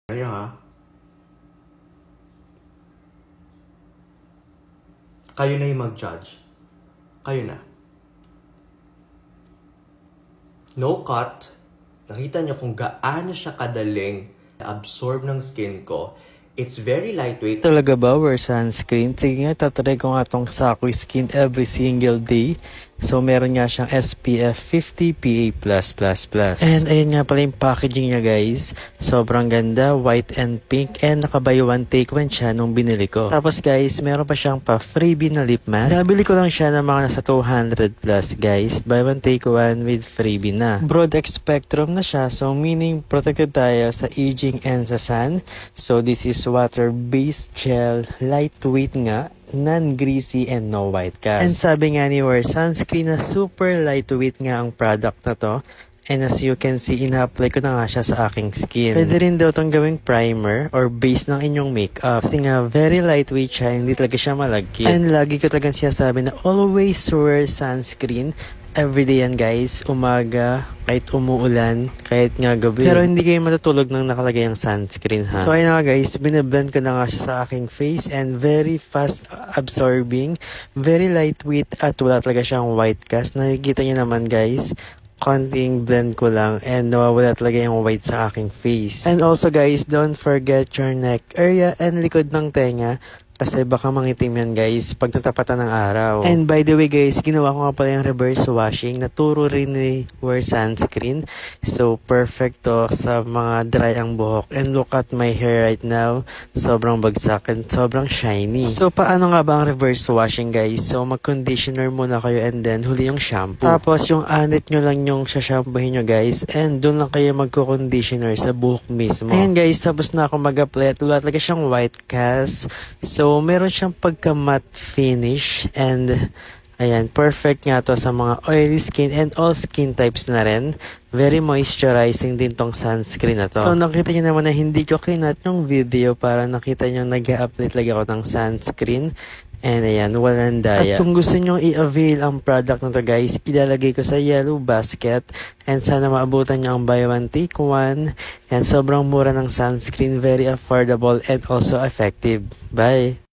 Kayo ha? Kayo na yung mag-judge. Kayo na. No cut. Nakita niyo kung gaano siya kadaling absorb ng skin ko. It's very lightweight. Talaga ba wear sunscreen? Sige nga, tatry ko nga tong Sakoy Skin every single day. So, meron nga siyang SPF 50 PA+++. And ayun nga pala yung packaging niya guys. Sobrang ganda, white and pink. And naka-buy one take one siya nung binili ko. Tapos guys, meron pa siyang pa-freebie na lip mask. Nabili ko lang siya ng mga nasa 200 plus guys. Buy one take one with freebie na. Broad spectrum na siya. So, meaning protected tayo sa aging and sa sun. So, this is water-based gel, lightweight nga, non-greasy and no white cast. And sabi nga ni Wear Sunscreen na super lightweight nga ang product na to. And as you can see, ina-apply ko na nga siya sa aking skin. Pwede rin daw itong gawing primer or base ng inyong makeup. Kasi nga, very lightweight siya, hindi talaga siya malagkit. And lagi ko talagang sinasabi na always wear sunscreen. Everyday yan guys, umaga, kahit umuulan, kahit nga gabi. Pero hindi kayo matutulog nang nakalagay ang sunscreen ha. So ayun nga guys, binablend ko na nga siya sa aking face and very fast absorbing, very lightweight at wala talaga siyang white cast. Nakikita niyo naman guys, konting blend ko lang and nawawala talaga yung white sa aking face. And also guys, don't forget your neck area and likod ng tenga. Kasi baka mangitim yan guys pag tatapatan ng araw. And by the way guys, ginawa ko nga pala yung reverse washing. Naturo rin ni Wear Sunscreen. So perfect to sa mga dry ang buhok. And look at my hair right now. Sobrang bagsak and sobrang shiny. So paano nga ba ang reverse washing guys? So mag-conditioner muna kayo and then huli yung shampoo. Tapos yung anit nyo lang yung shampoohin nyo guys. And doon lang kayo magko-conditioner sa buhok mismo. Ayan guys, tapos na ako mag-apply. Wala talaga siyang white cast. So, meron siyang pagka-matte finish and ayan, perfect nga to sa mga oily skin and all skin types na rin. Very moisturizing din tong sunscreen na to. So, nakita nyo naman na hindi ko kinat yung video para nakita nyo nag-update lagi ako ng sunscreen. And ayan, walang daya. At kung gusto nyo i-avail ang product na to guys, ilalagay ko sa yellow basket. And sana maabutan nyo ang buy one take one. And sobrang mura ng sunscreen, very affordable and also effective. Bye!